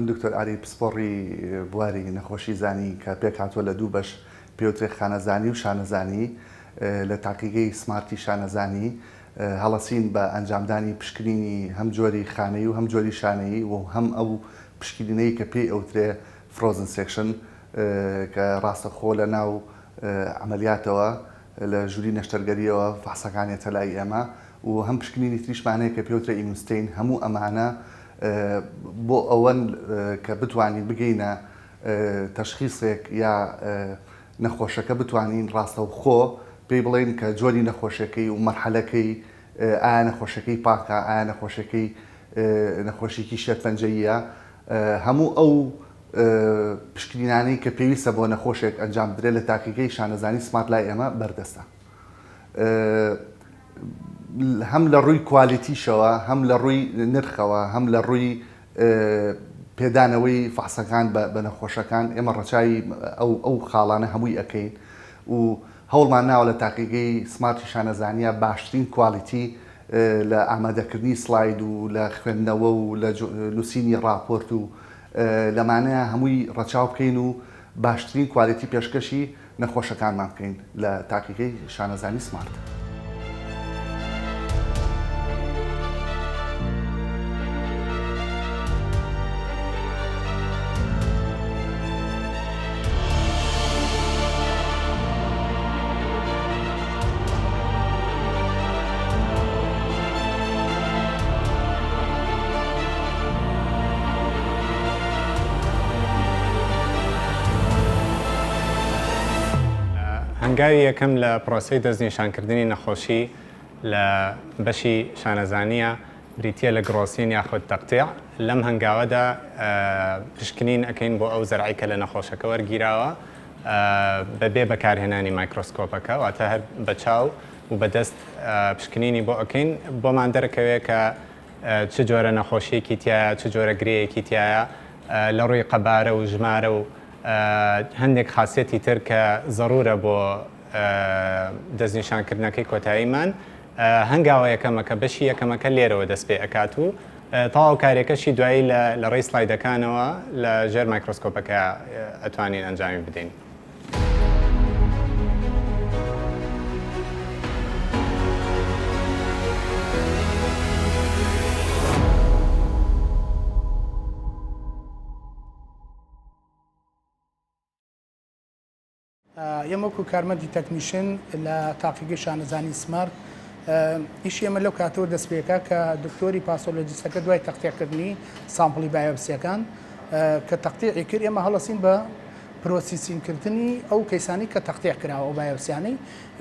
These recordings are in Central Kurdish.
من دکتۆر ئاری پسپۆڕی بواری نەخۆشی زانی کە پێک هاتووە لە دوو بەش پێوترێ خانەزانی و شانەزانی لە تاقیگەی سمارتی شانەزانی هەڵەسین بە ئەنجامدانی پشکنینی هەم جۆری خانەی و هەم جۆری شانەیی و هەم ئەو پشکنینەی کە پێی ئەوترێ فرۆزن سێکشن کە ڕاستەخۆ لە ناو عملیاتەوە لە ژووری نەشتەرگەریەوە فحسەکانێتە لای ئێمە و هەم پشکنینی تریشمانەیە کە پێوترە ئیمونستین هەموو ئەمانە بۆ ئەوەن کە بتوانین بگەینە تەشخیصێک یا نەخۆشەکە بتوانین ڕاستەوخۆ پێی بڵێن کە جۆری نەخۆشەکەی و مەرحەلەکەی ئایا نەخۆشەکەی پاکە ئایا نەخۆشەکەی نەخۆشیکی شێرپەنجەییە هەموو ئەو پشکنینانەی کە پێویستە بۆ نەخۆشێک ئەنجام بدرێت لە تاقیگەی شانەزانی سمارت لای ئێمە بەردەستە. هەم لە ڕووی کوالیتیشەوە هەم لە ڕووی نرخەوە هەم لە ڕووی پێدانەوەی فحسەکان بە نەخۆشەکان ئێمە ڕەچاوی ئەو خاڵانە هەمووی ئەەکەین و هەوڵمان ناوە لە تاقیگەی سمارتی شانەزانیە باشترین کوالیتی لە ئامادەکردنی سلاید و لە خوێندنەوە و لە نووسینی ڕاپۆرت و لەمانەیە هەمووی ڕەچاو بکەین و باشترین کوالیتی پێشکەشی نەخۆشەکانمان بکەین لە تاقیگەی شانەزانی سمارت. هەنگاوی یەکەم لە پرۆسەی دەستنیشانکردنی نەخۆشی لە بەشی شانەزانیە بریتە لە گرۆسین یاخود تەقتیع لەم هەنگاوەدا پشکنین ئەەکەین بۆ ئەو زەرعی کە لە نەخۆشەکە وەرگیراوە بەبێ بەکارهێنانی مایکرۆسکۆپەکە واتە هەر بە چاو و بەدەست پشکنینی بۆ ئەەکەین بۆمان دەرەکەوێت کە چ جۆرە نەخۆشیەکی تایە چ جۆرە گرەیەکی تایە لە ڕووی قەبارە و ژمارە و هەندێک خاصێتی تر کە ضرورە بۆ دەستنیشانکردنەکەی کۆتاییمان هەنگاوە یەکەمەکە بەشی یەکەمەکە لێرەوە دەست پێ ئەکات و تەواو کارێکەشی دوایی لە ڕێی سلایدەکانەوە لە ژێر مایکرۆسکۆپەکە ئەتوانین ئەنجامی بدەین. ئێمەکو کارمەندی تەکنیشن لە تاقیگەی شانەزانی سمارت ئیشی ئێمە لەو کاتەوە دەست پێکا کە دکتۆری پاسۆلۆجیستەکە دوای تەقتیعکردنی سامپڵی بایۆپسیەکان کە تەقتیعی کرد ئێمە هەڵەسین بە پرۆسیسینکردنی ئەو کەیسانی کە تەقتیع کراوە ئەو بایۆپسیانەی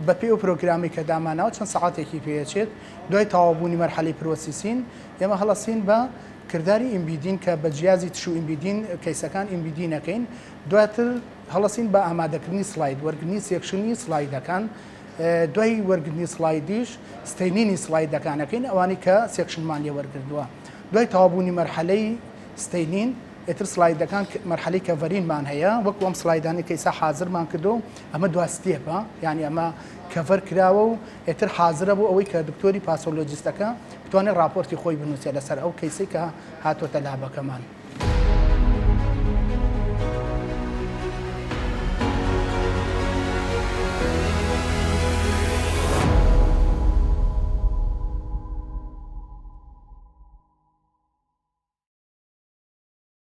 بە پێی ئەو پرۆگرامی کە داماناوە چەند سەعاتێکی پێچێت دوای تەواوبوونی مەرحەلەی پرۆسیسین ئێمە هەڵەسین بە کردداری ئیمبیدین کە بە جیازی تش و ئیمبیدین کەیسەکان ئیمبیدینەکەین دواتر هەڵەسین بە ئامادەکردنی سلاید وەرگنی سێکشنی سلایدەکان دوای وەرگنی سلایدیش ستەینینی سلایدەکانەکەین ئەوانی کە سێکشنمان لێ وەرگردووە دوای تەواوبوونی مەرحەلەی ستەینین ئێتر سلایدەکان مەرحەلەی کەڤەرینمان هەیە وەکو ئەم سلایدانی کەیسا حازرمان کردو ئەمە دوا ستێپە یعنی ئەمە کەڤەر کراوە و ئێتر حازرە بۆ ئەوەی کە دکتۆری پاسۆلۆجیستەکە بتوانێت راپۆرتی خۆی بنووسێت لەسەر ئەو کەیسەی کە هاتۆتە لابەکەمان.